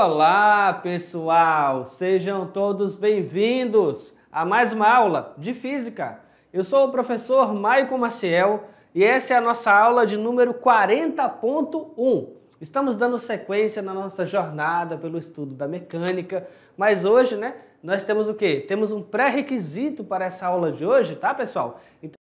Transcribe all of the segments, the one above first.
Olá, pessoal! Sejam todos bem-vindos a mais uma aula de Física. Eu sou o professor Maicon Maciel e essa é a nossa aula de número 40.1. Estamos dando sequência na nossa jornada pelo estudo da mecânica, mas hoje, nós temos o quê? Temos um pré-requisito para essa aula de hoje, tá, pessoal? Então,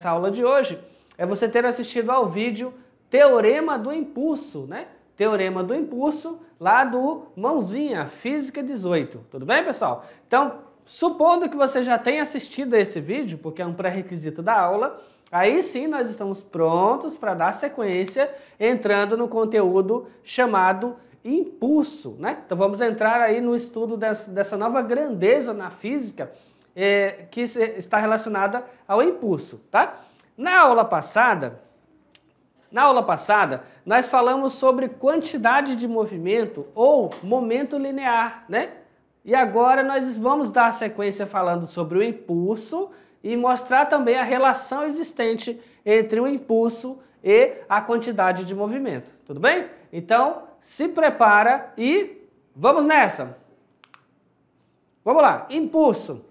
essa aula de hoje é você ter assistido ao vídeo Teorema do Impulso, Teorema do Impulso, lá do Mãozinha, Física 18. Tudo bem, pessoal? Então, supondo que você já tenha assistido a esse vídeo, porque é um pré-requisito da aula, aí sim nós estamos prontos para dar sequência, entrando no conteúdo chamado impulso, Então, vamos entrar aí no estudo dessa nova grandeza na física, que está relacionada ao impulso, tá? Na aula passada, nós falamos sobre quantidade de movimento ou momento linear, E agora nós vamos dar sequência falando sobre o impulso e mostrar também a relação existente entre o impulso e a quantidade de movimento, tudo bem? Então, se prepara e vamos nessa! Vamos lá, impulso.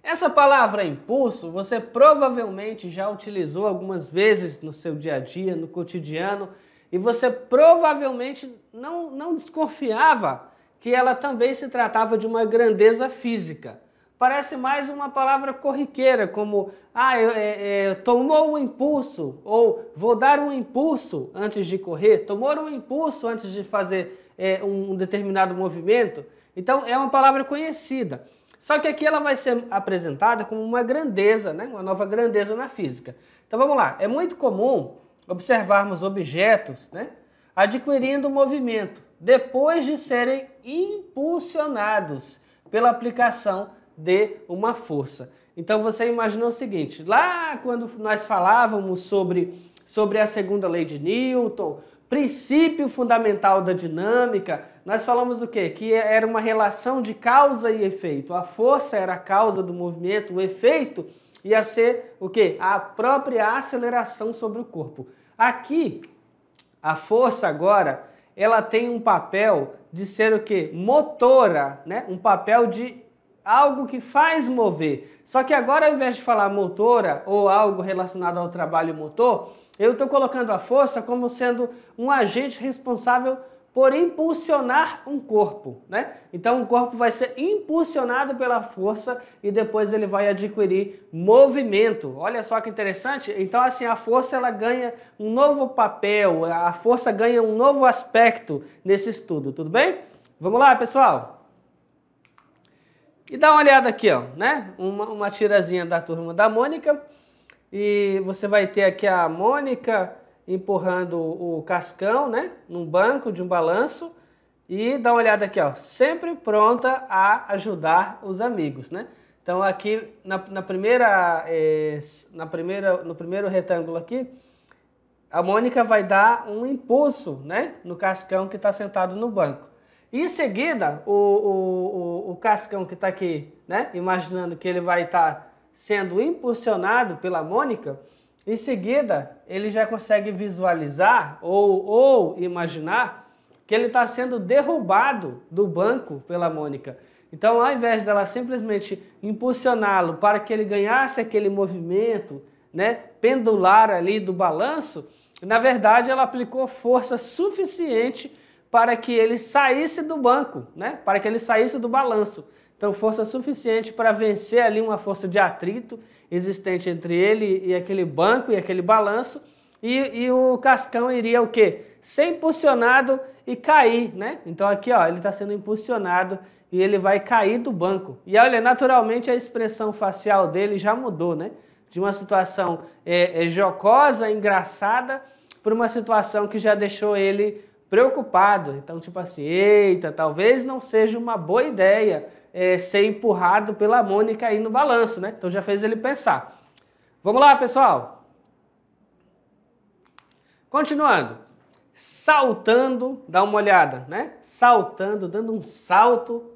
Essa palavra impulso, você provavelmente já utilizou algumas vezes no seu dia a dia, no cotidiano, e você provavelmente não desconfiava que ela também se tratava de uma grandeza física. Parece mais uma palavra corriqueira, como tomou um impulso, ou vou dar um impulso antes de correr, tomou um impulso antes de fazer um determinado movimento. Então, é uma palavra conhecida. Só que aqui ela vai ser apresentada como uma grandeza, uma nova grandeza na física. Então vamos lá, é muito comum observarmos objetos adquirindo movimento depois de serem impulsionados pela aplicação de uma força. Então você imagina o seguinte, lá quando nós falávamos sobre a segunda lei de Newton, princípio fundamental da dinâmica, nós falamos o quê? Que era uma relação de causa e efeito. A força era a causa do movimento, o efeito ia ser o quê? A própria aceleração sobre o corpo. Aqui, a força agora, ela tem um papel de ser o quê? Motora, Um papel de algo que faz mover. Só que agora, ao invés de falar motora ou algo relacionado ao trabalho motor, eu estou colocando a força como sendo um agente responsável por impulsionar um corpo, Então, o corpo vai ser impulsionado pela força e depois ele vai adquirir movimento. Olha só que interessante. Então, assim, a força ela ganha um novo papel, a força ganha um novo aspecto nesse estudo, tudo bem? Vamos lá, pessoal? E dá uma olhada aqui, ó, Uma tirazinha da turma da Mônica. E você vai ter aqui a Mônica empurrando o cascão, num banco de um balanço. E dá uma olhada aqui, ó, sempre pronta a ajudar os amigos, Então aqui no primeiro retângulo aqui, a Mônica vai dar um impulso, no cascão que está sentado no banco. E em seguida, o cascão que está aqui, imaginando que ele vai estar sendo impulsionado pela Mônica, em seguida ele já consegue visualizar ou imaginar que ele está sendo derrubado do banco pela Mônica. Então, ao invés dela simplesmente impulsioná-lo para que ele ganhasse aquele movimento, pendular ali do balanço, na verdade ela aplicou força suficiente para que ele saísse do banco, para que ele saísse do balanço. Então, força suficiente para vencer ali uma força de atrito existente entre ele e aquele banco e aquele balanço. E o cascão iria o quê? Ser impulsionado e cair, Então, aqui, ó, ele está sendo impulsionado e ele vai cair do banco. E olha, naturalmente a expressão facial dele já mudou, De uma situação jocosa, engraçada, para uma situação que já deixou ele preocupado. Então, tipo assim, eita, talvez não seja uma boa ideia ser empurrado pela Mônica aí no balanço, Então já fez ele pensar. Vamos lá, pessoal? Continuando. Saltando, dá uma olhada, Saltando, dando um salto,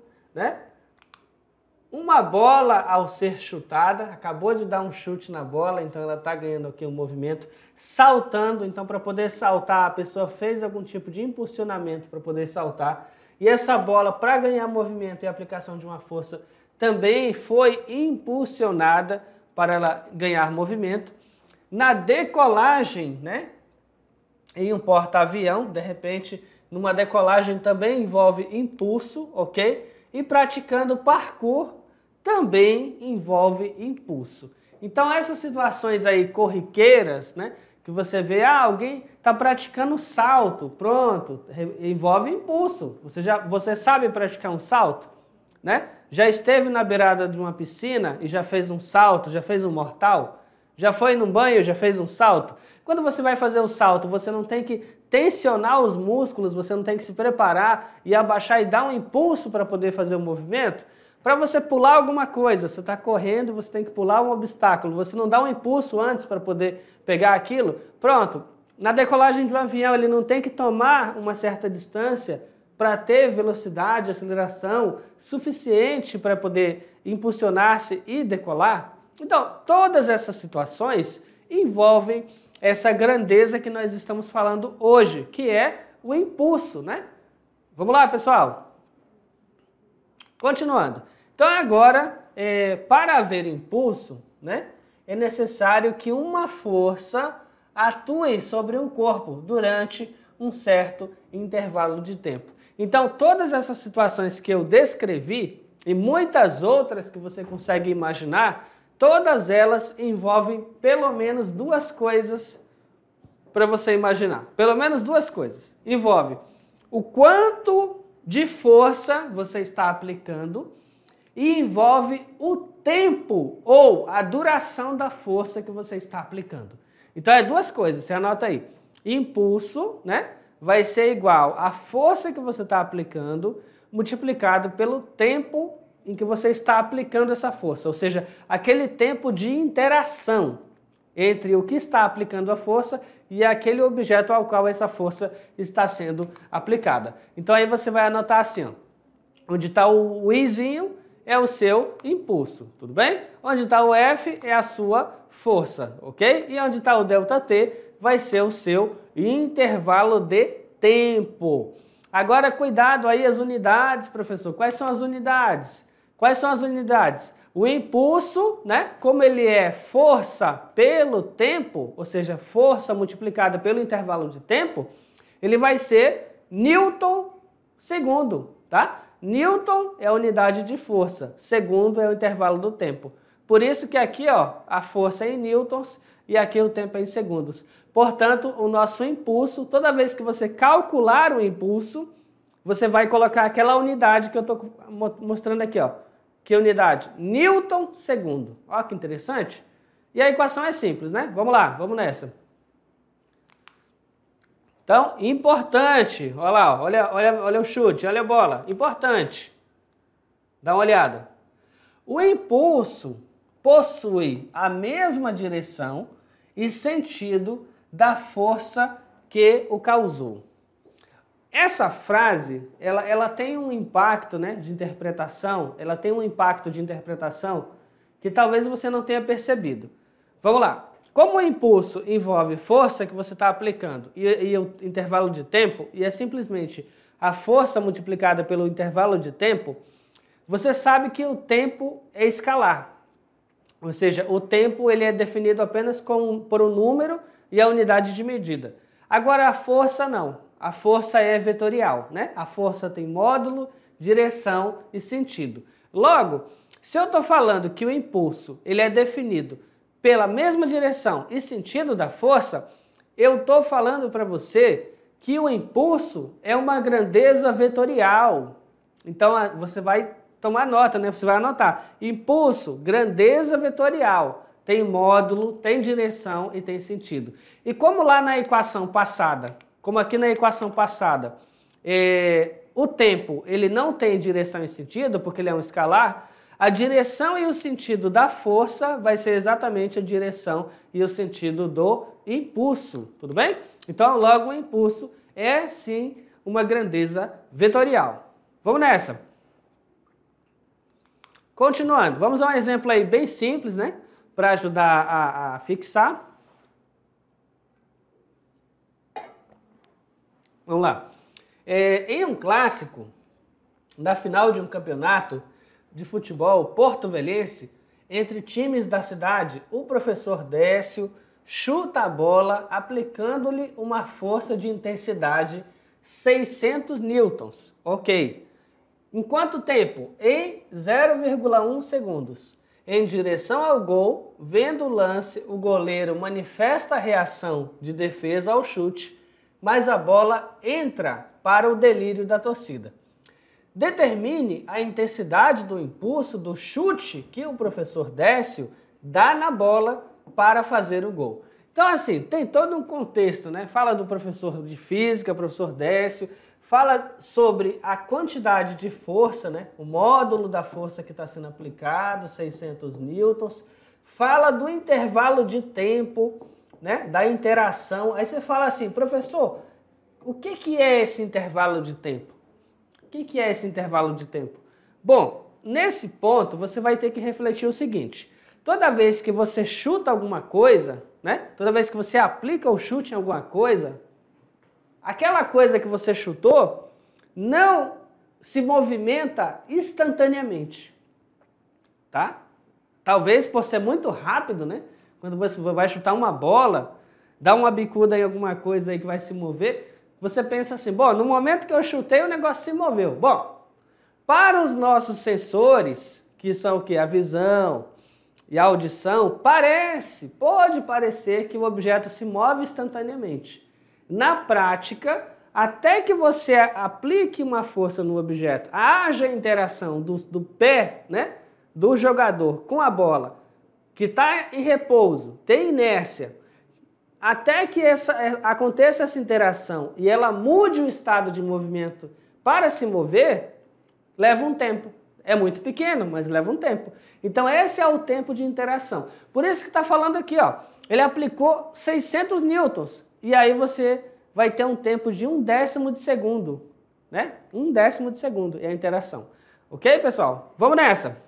Uma bola, ao ser chutada, acabou de dar um chute na bola, então ela está ganhando aqui um movimento, saltando. Então, para poder saltar, a pessoa fez algum tipo de impulsionamento para poder saltar. E essa bola, para ganhar movimento e aplicação de uma força, também foi impulsionada para ela ganhar movimento. Na decolagem, né, em um porta-avião, de repente, numa decolagem também envolve impulso, ok? E praticando parkour também envolve impulso. Então essas situações aí corriqueiras, né, que você vê, alguém está praticando salto, pronto, envolve impulso. Você sabe praticar um salto, né? Já esteve na beirada de uma piscina e já fez um salto, já fez um mortal? Já foi num banho, já fez um salto? Quando você vai fazer o salto, você não tem que tensionar os músculos, você não tem que se preparar e abaixar e dar um impulso para poder fazer o movimento? Para você pular alguma coisa, você está correndo, você tem que pular um obstáculo, você não dá um impulso antes para poder pegar aquilo? Pronto, na decolagem de um avião ele não tem que tomar uma certa distância para ter velocidade, aceleração suficiente para poder impulsionar-se e decolar? Então, todas essas situações envolvem essa grandeza que nós estamos falando hoje, que é o impulso, né? Vamos lá, pessoal? Continuando. Então, agora, para haver impulso, né, é necessário que uma força atue sobre um corpo durante um certo intervalo de tempo. Então, todas essas situações que eu descrevi e muitas outras que você consegue imaginar, todas elas envolvem pelo menos duas coisas para você imaginar. Pelo menos duas coisas. Envolve o quanto de força você está aplicando e envolve o tempo ou a duração da força que você está aplicando. Então, é duas coisas, você anota aí. Impulso, né, vai ser igual à força que você está aplicando multiplicado pelo tempo em que você está aplicando essa força, ou seja, aquele tempo de interação entre o que está aplicando a força e aquele objeto ao qual essa força está sendo aplicada. Então aí você vai anotar assim, ó, onde está o Izinho é o seu impulso, tudo bem? Onde está o F é a sua força, ok? E onde está o ΔT vai ser o seu intervalo de tempo. Agora cuidado aí as unidades, professor. Quais são as unidades? Quais são as unidades? O impulso, né, como ele é força pelo tempo, ou seja, força multiplicada pelo intervalo de tempo, ele vai ser Newton segundo, tá? Newton é a unidade de força, segundo é o intervalo do tempo. Por isso que aqui, ó, a força é em newtons e aqui o tempo é em segundos. Portanto, o nosso impulso, toda vez que você calcular o impulso, você vai colocar aquela unidade que eu estou mostrando aqui, ó. Que unidade? Newton segundo. Olha que interessante. E a equação é simples, né? Vamos lá, vamos nessa. Então, importante. Olha lá, olha o chute, olha a bola. Importante. Dá uma olhada. O impulso possui a mesma direção e sentido da força que o causou. Essa frase, ela tem um impacto, né, de interpretação, ela tem um impacto de interpretação que talvez você não tenha percebido. Vamos lá. Como o impulso envolve força que você está aplicando e o intervalo de tempo, e é simplesmente a força multiplicada pelo intervalo de tempo, você sabe que o tempo é escalar. Ou seja, o tempo ele é definido apenas por um número e a unidade de medida. Agora a força não. A força é vetorial, né? A força tem módulo, direção e sentido. Logo, se eu estou falando que o impulso ele é definido pela mesma direção e sentido da força, eu estou falando para você que o impulso é uma grandeza vetorial. Então, você vai tomar nota, né? Você vai anotar. Impulso, grandeza vetorial. Tem módulo, tem direção e tem sentido. E como lá na equação passada, como aqui na equação passada, o tempo ele não tem direção e sentido, porque ele é um escalar, a direção e o sentido da força vai ser exatamente a direção e o sentido do impulso, tudo bem? Então, logo, o impulso é, sim, uma grandeza vetorial. Vamos nessa! Continuando, vamos a um exemplo aí bem simples, né? Para ajudar a fixar. Vamos lá. Em um clássico, na final de um campeonato de futebol porto-velhense, entre times da cidade, o professor Décio chuta a bola aplicando-lhe uma força de intensidade 600 newtons. Ok. Em quanto tempo? Em 0,1 segundos. Em direção ao gol, vendo o lance, o goleiro manifesta a reação de defesa ao chute, mas a bola entra para o delírio da torcida. Determine a intensidade do impulso do chute que o professor Décio dá na bola para fazer o gol. Então, assim, tem todo um contexto, né? Fala do professor de física, professor Décio, fala sobre a quantidade de força, né? O módulo da força que está sendo aplicado, 600 newtons. Fala do intervalo de tempo, né? Da interação. Aí você fala assim, professor, o que é esse intervalo de tempo? O que é esse intervalo de tempo? Bom, nesse ponto você vai ter que refletir o seguinte. Toda vez que você chuta alguma coisa, né? Toda vez que você aplica o chute em alguma coisa, aquela coisa que você chutou não se movimenta instantaneamente, tá? Talvez por ser muito rápido, né? Quando você vai chutar uma bola, dá uma bicuda em alguma coisa aí que vai se mover, você pensa assim, bom, no momento que eu chutei o negócio se moveu. Bom, para os nossos sensores, que são o quê? A visão e a audição, pode parecer que o objeto se move instantaneamente. Na prática, até que você aplique uma força no objeto, haja interação do pé, né, do jogador com a bola, que está em repouso, tem inércia, até que aconteça essa interação e ela mude o estado de movimento para se mover, leva um tempo. É muito pequeno, mas leva um tempo. Então esse é o tempo de interação. Por isso que está falando aqui, ó, ele aplicou 600 newtons. E aí você vai ter um tempo de 1/10 de segundo, né? 1/10 de segundo é a interação. Ok, pessoal? Vamos nessa.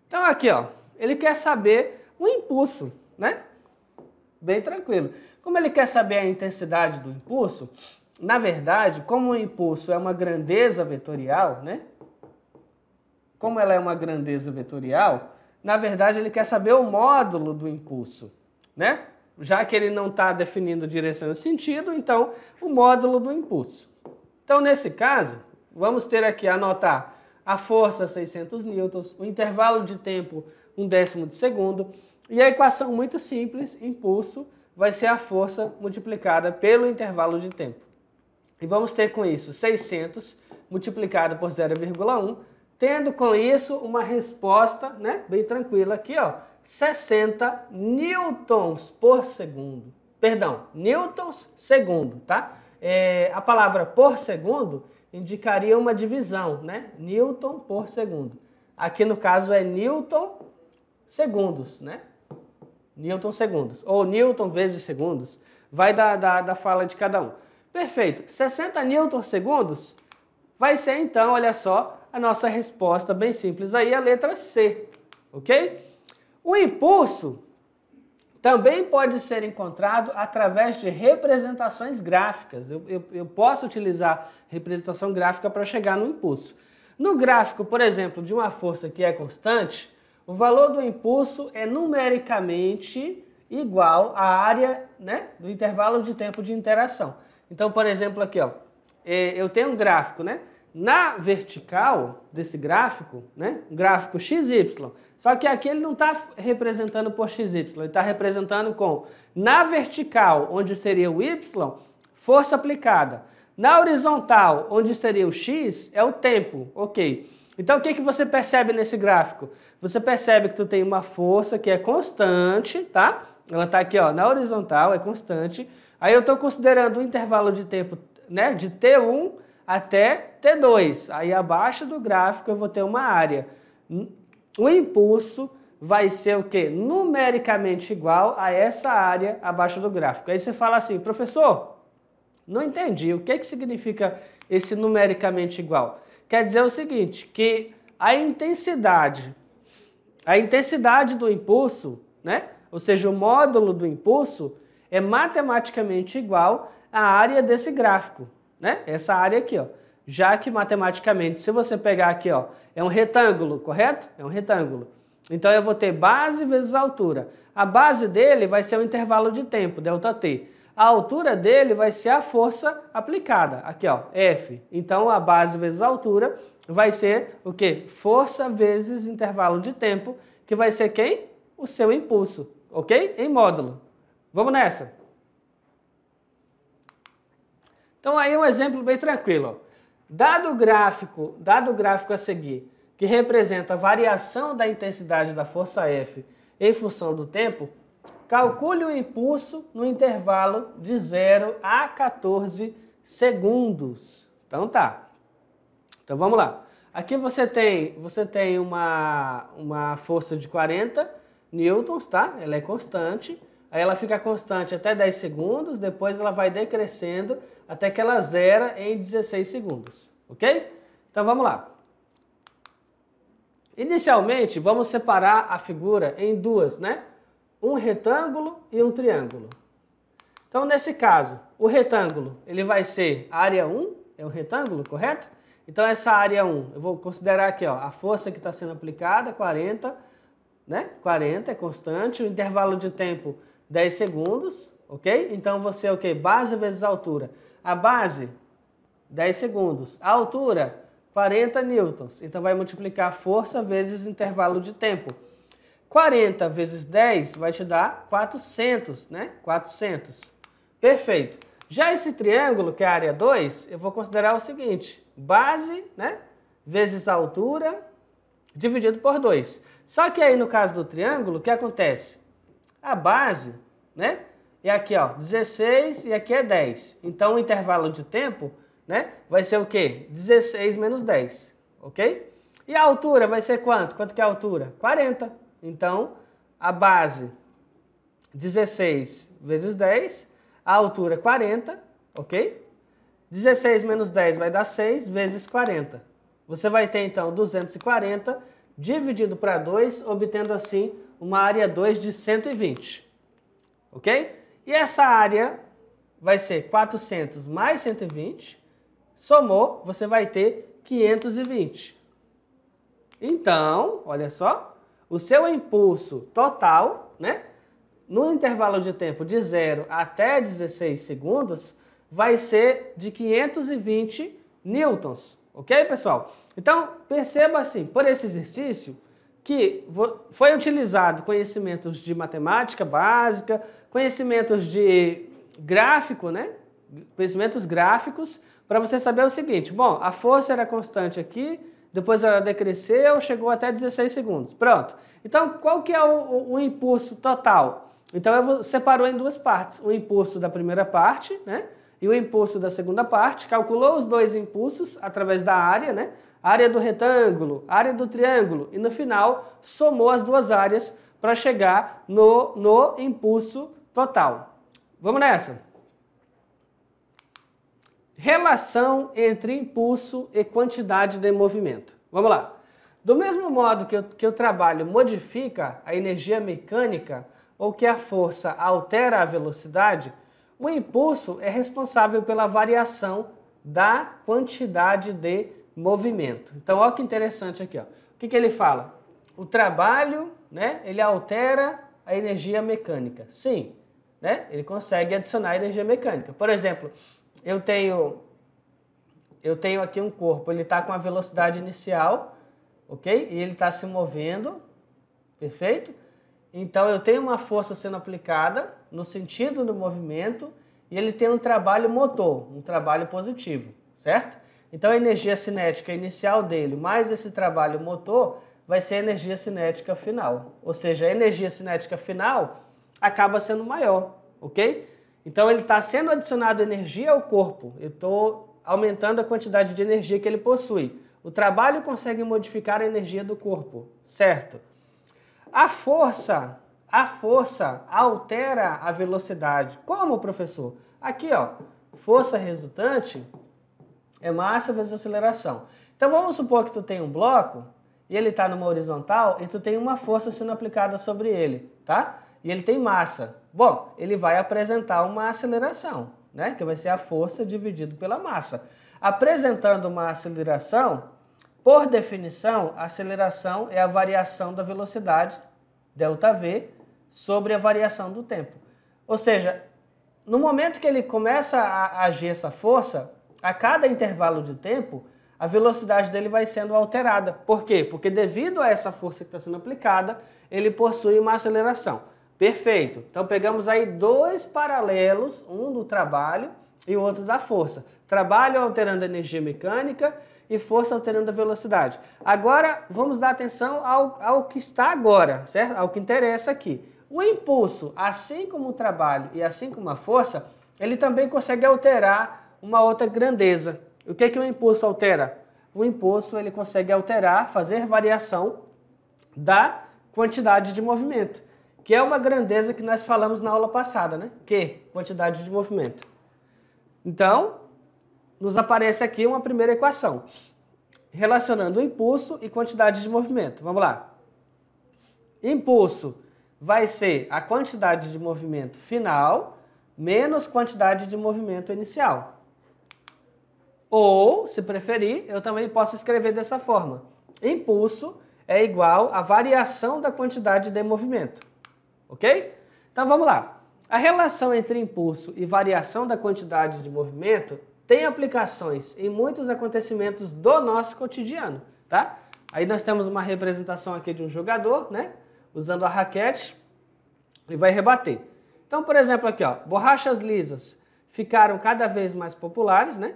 Então aqui, ó, ele quer saber o impulso, né? Bem tranquilo. Como ele quer saber a intensidade do impulso, na verdade, como o impulso é uma grandeza vetorial, né? Como ela é uma grandeza vetorial, na verdade ele quer saber o módulo do impulso, né? Já que ele não está definindo direção e sentido, então o módulo do impulso. Então nesse caso, vamos ter aqui, anotar a força 600 newtons, o intervalo de tempo 1/10 de segundo, e a equação muito simples, impulso, vai ser a força multiplicada pelo intervalo de tempo. E vamos ter com isso 600 multiplicado por 0,1, tendo com isso uma resposta, né, bem tranquila aqui, ó, 60 newtons por segundo. Perdão, newtons segundo, tá? A palavra por segundo indicaria uma divisão, né? Newton por segundo. Aqui no caso é newton segundos, né? Newton segundos, ou newton vezes segundos, vai da fala de cada um. Perfeito, 60 newton segundos vai ser então, olha só, a nossa resposta bem simples aí, a letra C, ok? O impulso também pode ser encontrado através de representações gráficas. Eu posso utilizar representação gráfica para chegar no impulso. No gráfico, por exemplo, de uma força que é constante, o valor do impulso é numericamente igual à área, né, do intervalo de tempo de interação. Então, por exemplo, aqui, ó, eu tenho um gráfico, né? Na vertical desse gráfico, né, um gráfico XY, só que aqui ele não está representando por XY, ele está representando com, na vertical, onde seria o Y, força aplicada. Na horizontal, onde seria o X, é o tempo, ok. Então, o que você percebe nesse gráfico? Você percebe que tu tem uma força que é constante, tá? Ela está aqui, ó, na horizontal, é constante. Aí eu estou considerando o intervalo de tempo, né, de T1 até T2. Aí abaixo do gráfico eu vou ter uma área. O impulso vai ser o quê? Numericamente igual a essa área abaixo do gráfico. Aí você fala assim, professor, não entendi. O que significa esse numericamente igual? Quer dizer o seguinte, que a intensidade do impulso, né? Ou seja, o módulo do impulso é matematicamente igual à área desse gráfico, né? Essa área aqui, ó. Já que matematicamente, se você pegar aqui, ó, é um retângulo, correto? É um retângulo. Então eu vou ter base vezes altura. A base dele vai ser o intervalo de tempo, ΔT. A altura dele vai ser a força aplicada. Aqui, ó, F. Então a base vezes a altura vai ser o quê? Força vezes intervalo de tempo, que vai ser quem? O seu impulso, ok? Em módulo. Vamos nessa. Então aí um exemplo bem tranquilo, ó. Dado o gráfico a seguir, que representa a variação da intensidade da força F em função do tempo, calcule o impulso no intervalo de 0 a 14 segundos. Então tá. Então vamos lá. Aqui você tem uma força de 40 newtons, tá? Ela é constante. Aí ela fica constante até 10 segundos, depois ela vai decrescendo até que ela zera em 16 segundos, ok? Então vamos lá. Inicialmente, vamos separar a figura em duas, né? Um retângulo e um triângulo. Então, nesse caso, o retângulo, ele vai ser área 1, é um retângulo, correto? Então, essa área 1, eu vou considerar aqui, ó, a força que está sendo aplicada, 40, né? 40 é constante, o intervalo de tempo, 10 segundos, ok? Então, você é o quê? Base vezes altura. A base, 10 segundos. A altura, 40 newtons. Então, vai multiplicar força vezes intervalo de tempo. 40 vezes 10 vai te dar 400, né? 400. Perfeito. Já esse triângulo, que é a área 2, eu vou considerar o seguinte. Base, né? Vezes a altura, dividido por 2. Só que aí, no caso do triângulo, o que acontece? A base, né? E aqui, ó, 16 e aqui é 10. Então, o intervalo de tempo, né, vai ser o quê? 16 menos 10, ok? E a altura vai ser quanto? Quanto que é a altura? 40. Então, a base, 16 vezes 10, a altura 40, ok? 16 menos 10 vai dar 6 vezes 40. Você vai ter, então, 240 dividido para 2, obtendo, assim, uma área 2 de 120, ok? E essa área vai ser 400 mais 120, somou, você vai ter 520. Então, olha só, o seu impulso total, né, no intervalo de tempo de 0 até 16 segundos, vai ser de 520 newtons, ok, pessoal? Então, perceba assim, por esse exercício, que foi utilizado conhecimentos de matemática básica, conhecimentos de gráfico, né? Conhecimentos gráficos, para você saber o seguinte, bom, a força era constante aqui, depois ela decresceu, chegou até 16 segundos. Pronto. Então, qual que é o impulso total? Então, eu separou em duas partes. O impulso da primeira parte, né? E o impulso da segunda parte. Calculou os dois impulsos através da área, né? Área do retângulo, área do triângulo. E no final, somou as duas áreas para chegar no impulso total. Vamos nessa. Relação entre impulso e quantidade de movimento. Vamos lá. Do mesmo modo que o trabalho modifica a energia mecânica ou que a força altera a velocidade, o impulso é responsável pela variação da quantidade de movimento. Então, olha que interessante aqui. Ó. O que ele fala? O trabalho, né, ele altera a energia mecânica. Sim, né, ele consegue adicionar energia mecânica. Por exemplo, eu tenho aqui um corpo, ele está com a velocidade inicial, ok? E ele está se movendo, perfeito? Então, eu tenho uma força sendo aplicada no sentido do movimento e ele tem um trabalho motor, um trabalho positivo, certo? Então, a energia cinética inicial dele, mais esse trabalho motor, vai ser a energia cinética final. Ou seja, a energia cinética final acaba sendo maior, ok? Então, ele está sendo adicionado energia ao corpo. Eu estou aumentando a quantidade de energia que ele possui. O trabalho consegue modificar a energia do corpo, certo? A força altera a velocidade. Como, professor? Aqui, ó, força resultante é massa vezes aceleração. Então, vamos supor que tu tem um bloco e ele está numa horizontal e tu tem uma força sendo aplicada sobre ele, tá? E ele tem massa. Bom, ele vai apresentar uma aceleração, né? Que vai ser a força dividido pela massa. Apresentando uma aceleração, por definição, a aceleração é a variação da velocidade, ΔV, sobre a variação do tempo. Ou seja, no momento que ele começa a agir essa força, a cada intervalo de tempo, a velocidade dele vai sendo alterada. Por quê? Porque devido a essa força que está sendo aplicada, ele possui uma aceleração. Perfeito. Então pegamos aí dois paralelos, um do trabalho e o outro da força. Trabalho alterando a energia mecânica e força alterando a velocidade. Agora vamos dar atenção ao que está agora, certo? Ao que interessa aqui. O impulso, assim como o trabalho e assim como a força, ele também consegue alterar uma outra grandeza. O que o impulso altera? O impulso ele consegue alterar, fazer variação da quantidade de movimento, que é uma grandeza que nós falamos na aula passada, né? Que? Quantidade de movimento. Então, nos aparece aqui uma primeira equação, relacionando o impulso e quantidade de movimento. Vamos lá. Impulso vai ser a quantidade de movimento final menos quantidade de movimento inicial. Ou, se preferir, eu também posso escrever dessa forma. Impulso é igual à variação da quantidade de movimento. Ok? Então vamos lá. A relação entre impulso e variação da quantidade de movimento tem aplicações em muitos acontecimentos do nosso cotidiano, tá? Aí nós temos uma representação aqui de um jogador, né? Usando a raquete e vai rebater. Então, por exemplo, aqui, ó, borrachas lisas ficaram cada vez mais populares, né?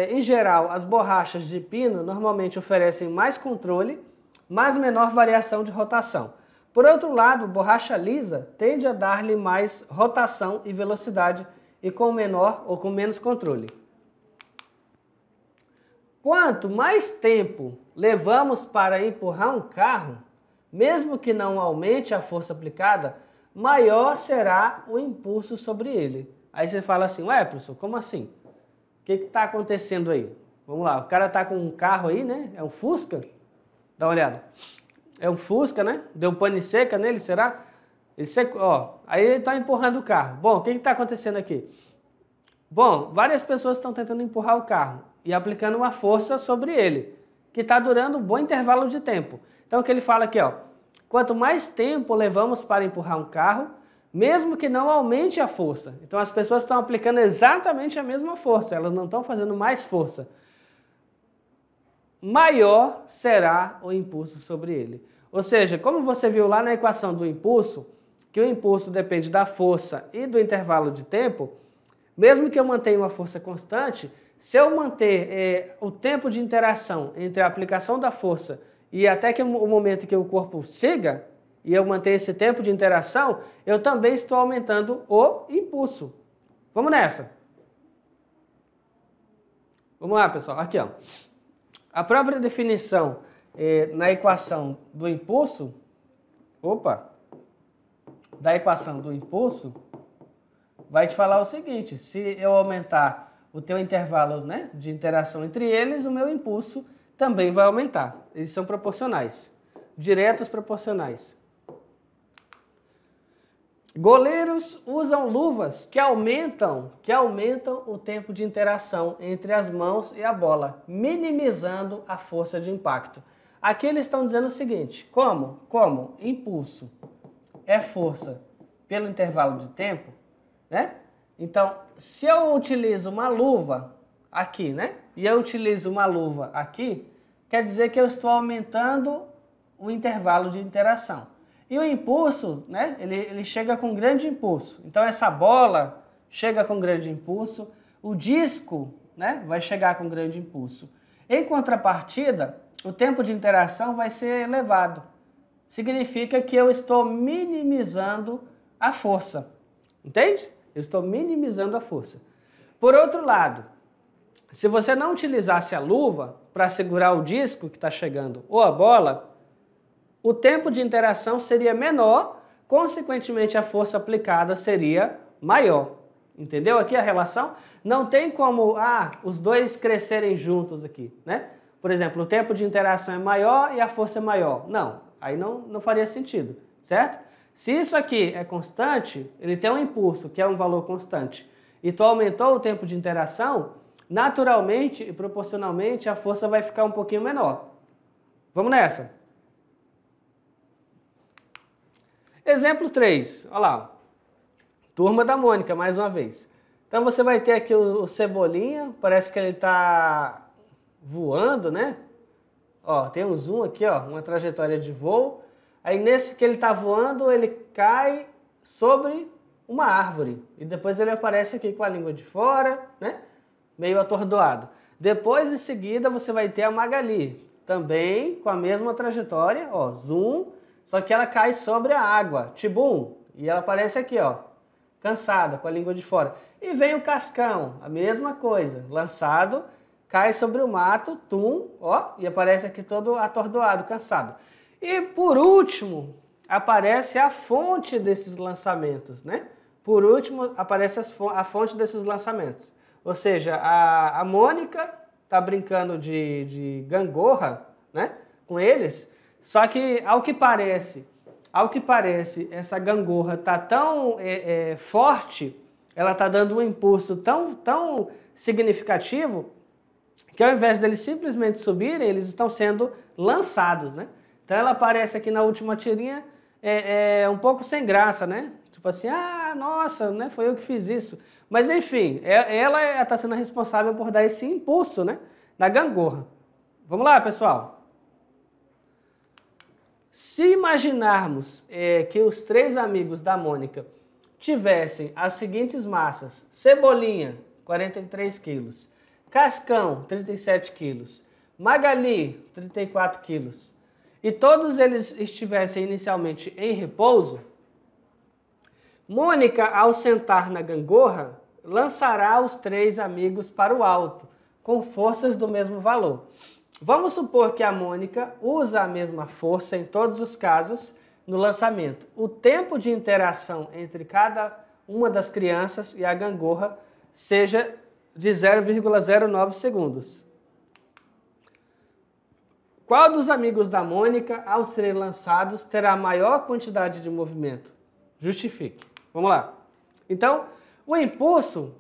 Em geral, as borrachas de pino normalmente oferecem mais controle, mas menor variação de rotação. Por outro lado, borracha lisa tende a dar-lhe mais rotação e velocidade e com menor ou com menos controle. Quanto mais tempo levamos para empurrar um carro, mesmo que não aumente a força aplicada, maior será o impulso sobre ele. Aí você fala assim, ué, professor, como assim? O que está acontecendo aí? Vamos lá, o cara está com um carro aí, né? É um Fusca? Dá uma olhada. É um Fusca, né? Deu pane seca nele, será? Ele secou, ó. Aí ele está empurrando o carro. Bom, o que está acontecendo aqui? Bom, várias pessoas estão tentando empurrar o carro e aplicando uma força sobre ele, que está durando um bom intervalo de tempo. Então o que ele fala aqui, ó. Quanto mais tempo levamos para empurrar um carro, mesmo que não aumente a força. Então as pessoas estão aplicando exatamente a mesma força, elas não estão fazendo mais força. Maior será o impulso sobre ele. Ou seja, como você viu lá na equação do impulso, que o impulso depende da força e do intervalo de tempo, mesmo que eu mantenha uma força constante, se eu manter o tempo de interação entre a aplicação da força e até que o momento que o corpo siga, e eu manter esse tempo de interação, eu também estou aumentando o impulso. Vamos nessa. Vamos lá, pessoal. Aqui, ó. A própria definição na equação do impulso, da equação do impulso, vai te falar o seguinte, se eu aumentar o teu intervalo, né, de interação entre eles, o meu impulso também vai aumentar. Eles são proporcionais, diretos proporcionais. Goleiros usam luvas que aumentam o tempo de interação entre as mãos e a bola, minimizando a força de impacto. Aqui eles estão dizendo o seguinte, como impulso é força pelo intervalo de tempo, né? Então, se eu utilizo uma luva aqui, né? E eu utilizo uma luva aqui, quer dizer que eu estou aumentando o intervalo de interação. E o impulso, né? Ele chega com grande impulso. Então essa bola chega com grande impulso, o disco, né? Vai chegar com grande impulso. Em contrapartida, o tempo de interação vai ser elevado. Significa que eu estou minimizando a força. Entende? Eu estou minimizando a força. Por outro lado, se você não utilizasse a luva para segurar o disco que está chegando ou a bola, o tempo de interação seria menor, consequentemente a força aplicada seria maior. Entendeu aqui a relação? Não tem como os dois crescerem juntos aqui, né? Por exemplo, o tempo de interação é maior e a força é maior. Não, aí não faria sentido, certo? Se isso aqui é constante, ele tem um impulso, que é um valor constante, e tu aumentou o tempo de interação, naturalmente e proporcionalmente a força vai ficar um pouquinho menor. Vamos nessa. Exemplo 3, olha lá, turma da Mônica, mais uma vez. Então você vai ter aqui o Cebolinha, parece que ele está voando, né? Ó, tem um zoom aqui, ó, uma trajetória de voo. Aí nesse que ele está voando, ele cai sobre uma árvore. E depois ele aparece aqui com a língua de fora, né? Meio atordoado. Depois, em seguida, você vai ter a Magali, também com a mesma trajetória, ó, zoom, só que ela cai sobre a água, tibum, e ela aparece aqui, ó, cansada, com a língua de fora. E vem o Cascão, a mesma coisa, lançado, cai sobre o mato, tum, ó, e aparece aqui todo atordoado, cansado. E por último, aparece a fonte desses lançamentos, né? Por último, aparece a fonte desses lançamentos. Ou seja, a Mônica tá brincando de gangorra, né? Com eles, só que ao que parece, essa gangorra tá tão forte, ela tá dando um impulso tão significativo, que ao invés deles simplesmente subirem, eles estão sendo lançados, né? Então ela aparece aqui na última tirinha um pouco sem graça, né? Tipo assim, ah, nossa, né? Foi eu que fiz isso. Mas enfim, ela está sendo responsável por dar esse impulso, né? Na gangorra. Vamos lá, pessoal. Se imaginarmos que os 3 amigos da Mônica tivessem as seguintes massas: Cebolinha, 43 quilos, Cascão, 37 quilos, Magali, 34 quilos, e todos eles estivessem inicialmente em repouso, Mônica, ao sentar na gangorra, lançará os 3 amigos para o alto, com forças do mesmo valor. Vamos supor que a Mônica usa a mesma força em todos os casos no lançamento. O tempo de interação entre cada uma das crianças e a gangorra seja de 0,09 segundos. Qual dos amigos da Mônica, ao serem lançados, terá maior quantidade de movimento? Justifique. Vamos lá. Então, o impulso,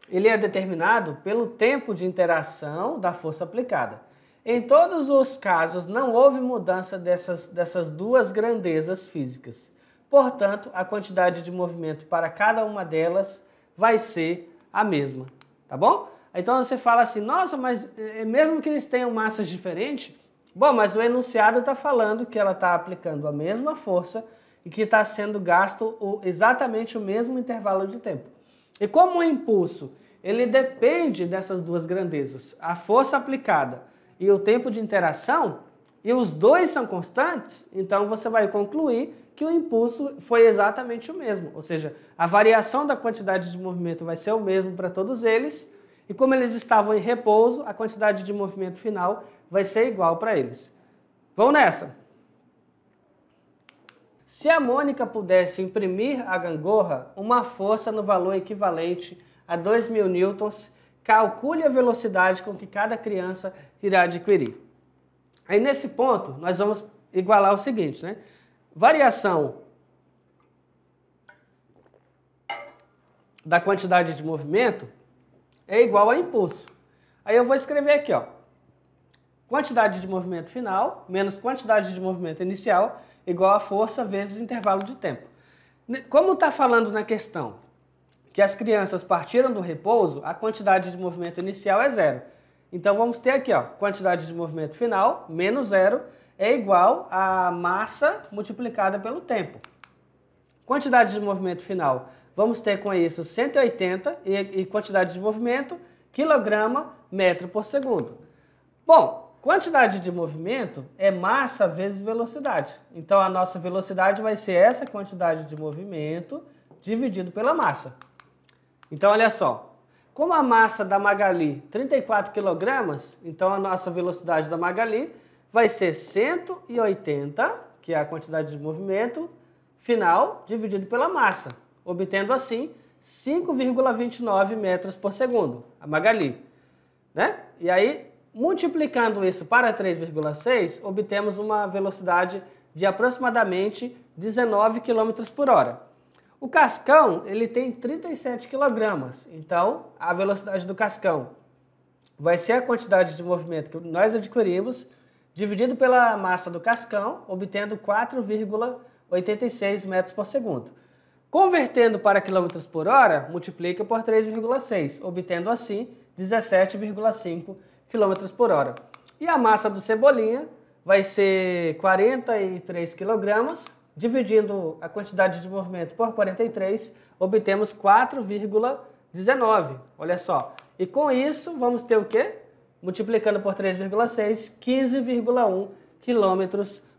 ele é determinado pelo tempo de interação da força aplicada. Em todos os casos, não houve mudança dessas duas grandezas físicas. Portanto, a quantidade de movimento para cada uma delas vai ser a mesma. Tá bom? Então você fala assim, nossa, mas mesmo que eles tenham massas diferentes, bom, mas o enunciado está falando que ela está aplicando a mesma força e que está sendo gasto exatamente o mesmo intervalo de tempo. E como o impulso, ele depende dessas duas grandezas, a força aplicada e o tempo de interação, e os dois são constantes, então você vai concluir que o impulso foi exatamente o mesmo. Ou seja, a variação da quantidade de movimento vai ser o mesmo para todos eles, e como eles estavam em repouso, a quantidade de movimento final vai ser igual para eles. Vamos nessa! Se a Mônica pudesse imprimir à gangorra uma força no valor equivalente a 2.000 newtons, calcule a velocidade com que cada criança irá adquirir. Aí nesse ponto, nós vamos igualar o seguinte, né? Variação da quantidade de movimento é igual a impulso. Aí eu vou escrever aqui, ó. Quantidade de movimento final menos quantidade de movimento inicial igual a força vezes intervalo de tempo. Como está falando na questão que as crianças partiram do repouso, a quantidade de movimento inicial é 0. Então vamos ter aqui, ó, quantidade de movimento final menos 0 é igual a massa multiplicada pelo tempo. Quantidade de movimento final, vamos ter com isso 180 e quantidade de movimento, quilograma, metro por segundo. Bom, quantidade de movimento é massa vezes velocidade. Então a nossa velocidade vai ser essa quantidade de movimento dividido pela massa. Então olha só, como a massa da Magali 34 kg, então a nossa velocidade da Magali vai ser 180, que é a quantidade de movimento final, dividido pela massa, obtendo assim 5,29 metros por segundo, a Magali, né? E aí multiplicando isso para 3,6, obtemos uma velocidade de aproximadamente 19 km por hora. O cascão, ele tem 37 kg, então a velocidade do cascão vai ser a quantidade de movimento que nós adquirimos, dividido pela massa do cascão, obtendo 4,86 metros por segundo. Convertendo para quilômetros por hora, multiplica por 3,6, obtendo assim 17,5 km por hora. E a massa do Cebolinha vai ser 43 kg, dividindo a quantidade de movimento por 43, obtemos 4,19. Olha só. E com isso, vamos ter o quê? Multiplicando por 3,6, 15,1 km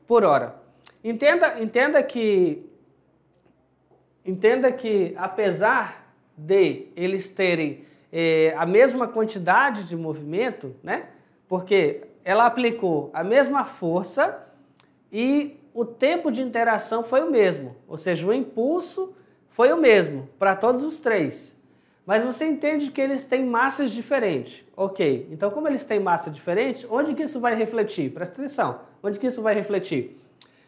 por hora. Entenda que apesar de eles terem a mesma quantidade de movimento, né? Porque ela aplicou a mesma força e o tempo de interação foi o mesmo, ou seja, o impulso foi o mesmo para todos os três. Mas você entende que eles têm massas diferentes. Ok, então como eles têm massa diferente, onde que isso vai refletir? Presta atenção, onde que isso vai refletir?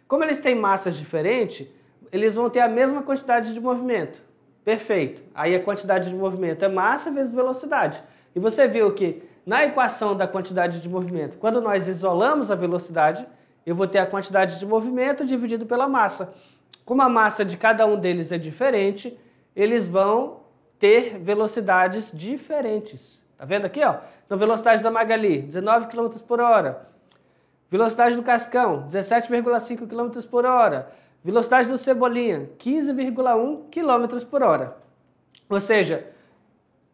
Como eles têm massas diferentes, eles vão ter a mesma quantidade de movimento. Perfeito. Aí a quantidade de movimento é massa vezes velocidade. E você viu que na equação da quantidade de movimento, quando nós isolamos a velocidade, eu vou ter a quantidade de movimento dividido pela massa. Como a massa de cada um deles é diferente, eles vão ter velocidades diferentes. Tá vendo aqui, ó? Então, velocidade da Magali, 19 km por hora. Velocidade do Cascão, 17,5 km por hora. Velocidade do Cebolinha, 15,1 km por hora. Ou seja,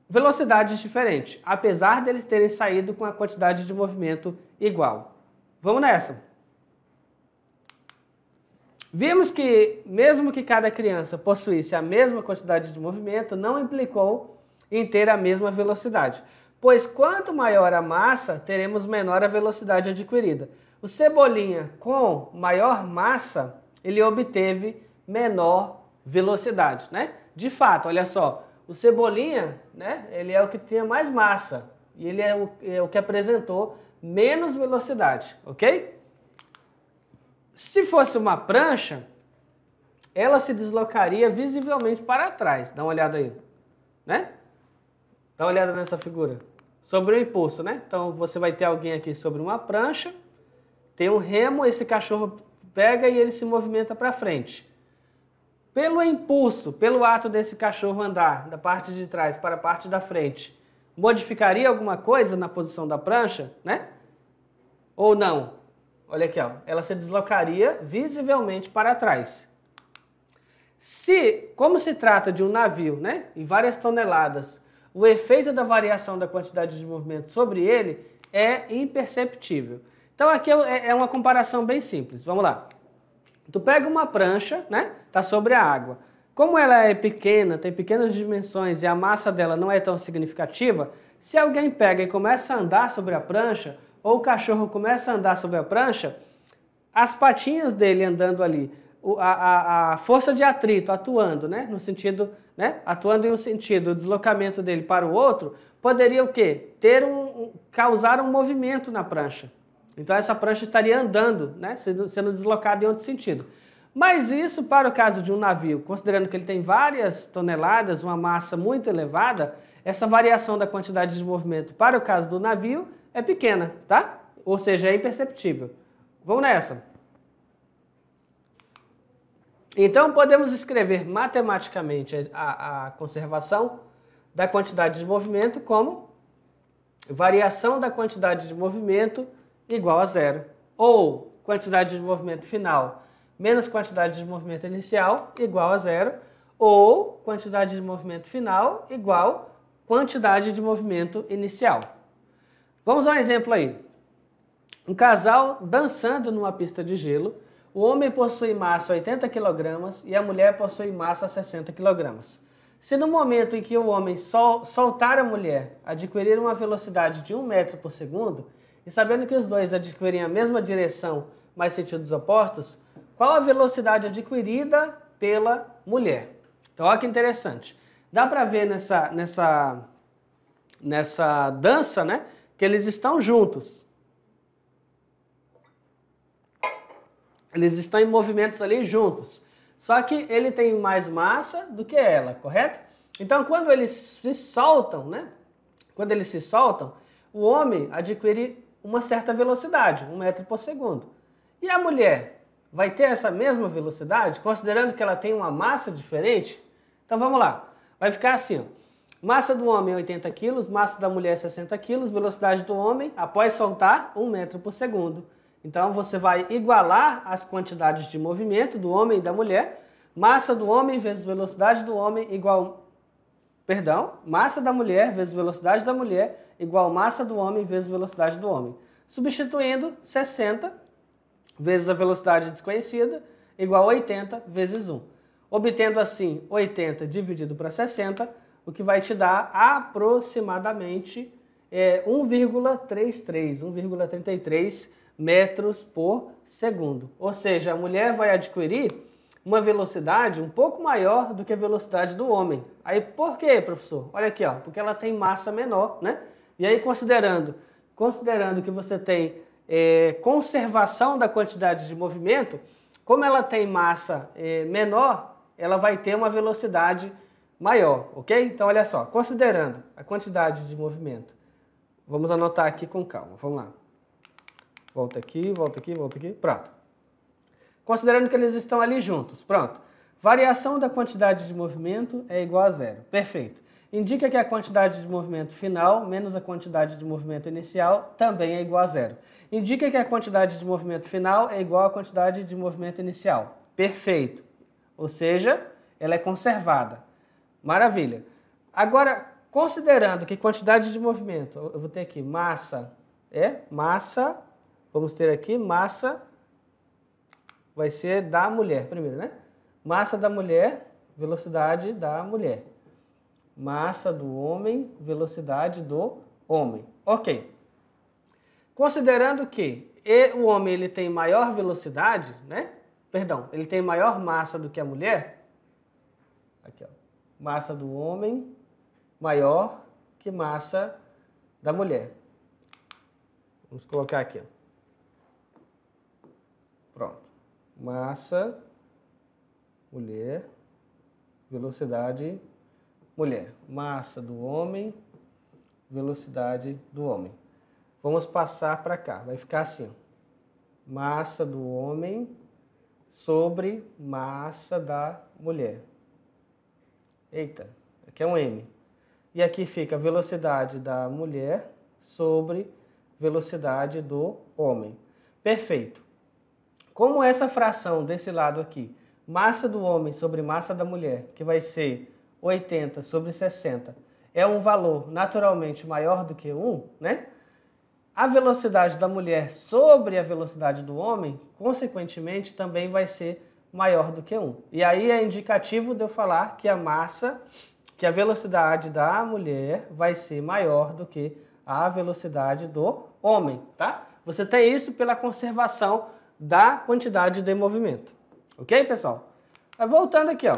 velocidades diferentes, apesar deles terem saído com a quantidade de movimento igual. Vamos nessa. Vimos que, mesmo que cada criança possuísse a mesma quantidade de movimento, não implicou em ter a mesma velocidade, pois quanto maior a massa, teremos menor a velocidade adquirida. O Cebolinha, com maior massa, ele obteve menor velocidade, né? De fato, olha só, o Cebolinha, né, ele é o que tinha mais massa e ele é o que apresentou menos velocidade, ok? Se fosse uma prancha, ela se deslocaria visivelmente para trás. Dá uma olhada aí, né? Dá uma olhada nessa figura. Sobre o impulso, né? Então, você vai ter alguém aqui sobre uma prancha, tem um remo, esse cachorro pega e ele se movimenta para frente. Pelo impulso, pelo ato desse cachorro andar da parte de trás para a parte da frente, modificaria alguma coisa na posição da prancha, né? Ou não? Olha aqui, ó, ela se deslocaria visivelmente para trás. Como se trata de um navio, né, em várias toneladas, o efeito da variação da quantidade de movimento sobre ele é imperceptível. Então aqui é uma comparação bem simples. Vamos lá. Tu pega uma prancha, né, tá sobre a água. Como ela é pequena, tem pequenas dimensões e a massa dela não é tão significativa, se alguém pega e começa a andar sobre a prancha, ou o cachorro começa a andar sobre a prancha, as patinhas dele andando ali, a força de atrito atuando, né, no sentido, né, atuando em um sentido, o deslocamento dele para o outro, poderia o quê? Causar um movimento na prancha. Então essa prancha estaria andando, né, sendo deslocada em outro sentido. Mas isso para o caso de um navio, considerando que ele tem várias toneladas, uma massa muito elevada, essa variação da quantidade de movimento para o caso do navio é pequena, tá? Ou seja, é imperceptível. Vamos nessa. Então, podemos escrever matematicamente a conservação da quantidade de movimento como variação da quantidade de movimento igual a zero. Ou quantidade de movimento final menos quantidade de movimento inicial igual a zero. Ou quantidade de movimento final igual quantidade de movimento inicial. Vamos a um exemplo aí. Um casal dançando numa pista de gelo. O homem possui massa 80 kg e a mulher possui massa 60 kg. Se no momento em que o homem soltar a mulher, adquirir uma velocidade de 1 metro por segundo, e sabendo que os dois adquirem a mesma direção, mas sentidos opostos, qual a velocidade adquirida pela mulher? Então, olha que interessante. Dá para ver nessa dança, né, Porque eles estão juntos. Eles estão em movimentos ali juntos. Só que ele tem mais massa do que ela, correto? Então, quando eles se soltam, né? Quando eles se soltam, o homem adquire uma certa velocidade, 1 metro por segundo. E a mulher vai ter essa mesma velocidade, considerando que ela tem uma massa diferente? Então, vamos lá. Vai ficar assim, ó. Massa do homem 80 kg, massa da mulher 60 kg, velocidade do homem, após soltar, 1 metro por segundo. Então, você vai igualar as quantidades de movimento do homem e da mulher. Massa do homem vezes velocidade do homem igual... Perdão, massa da mulher vezes velocidade da mulher igual massa do homem vezes velocidade do homem. Substituindo 60 vezes a velocidade desconhecida igual 80 vezes 1. Obtendo assim 80 dividido para 60, o que vai te dar aproximadamente 1,33 metros por segundo. Ou seja, a mulher vai adquirir uma velocidade um pouco maior do que a velocidade do homem. Aí por quê, professor? Olha aqui, ó, porque ela tem massa menor, né? E aí considerando que você tem conservação da quantidade de movimento, como ela tem massa menor, ela vai ter uma velocidade maior, ok? Então olha só, considerando a quantidade de movimento, vamos anotar aqui com calma, vamos lá. Volta aqui, volta aqui, volta aqui, pronto. Considerando que eles estão ali juntos, pronto. Variação da quantidade de movimento é igual a zero. Perfeito. Indica que a quantidade de movimento final menos a quantidade de movimento inicial também é igual a zero. Indica que a quantidade de movimento final é igual à quantidade de movimento inicial. Perfeito. Ou seja, ela é conservada. Maravilha. Agora, considerando que quantidade de movimento, eu vou ter aqui massa, vamos ter aqui massa... Vai ser da mulher primeiro, né? Massa da mulher, velocidade da mulher. Massa do homem, velocidade do homem. Ok. Considerando que o homem ele tem maior velocidade, né? Perdão, ele tem maior massa do que a mulher. Aqui, ó. Massa do homem maior que massa da mulher. Vamos colocar aqui, ó. Pronto. Massa, mulher, velocidade, mulher. Massa do homem, velocidade do homem. Vamos passar para cá, vai ficar assim. Massa do homem sobre massa da mulher. Eita, aqui é um M. E aqui fica velocidade da mulher sobre velocidade do homem. Perfeito. Como essa fração desse lado aqui, massa do homem sobre massa da mulher, que vai ser 80 sobre 60, é um valor naturalmente maior do que 1, né? A velocidade da mulher sobre a velocidade do homem, consequentemente, também vai ser maior do que 1. E aí é indicativo de eu falar que a velocidade da mulher vai ser maior do que a velocidade do homem, tá? Você tem isso pela conservação da quantidade de movimento. Ok, pessoal? Voltando aqui, ó.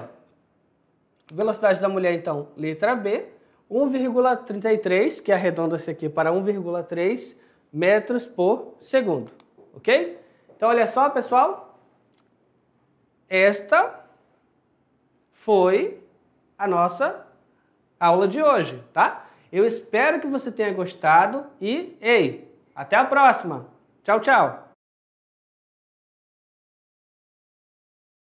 Velocidade da mulher, então, letra B, 1,33, que arredonda-se aqui para 1,3 metros por segundo. Ok? Então, olha só, pessoal. Esta foi a nossa aula de hoje, tá? Eu espero que você tenha gostado e, ei, até a próxima. Tchau, tchau.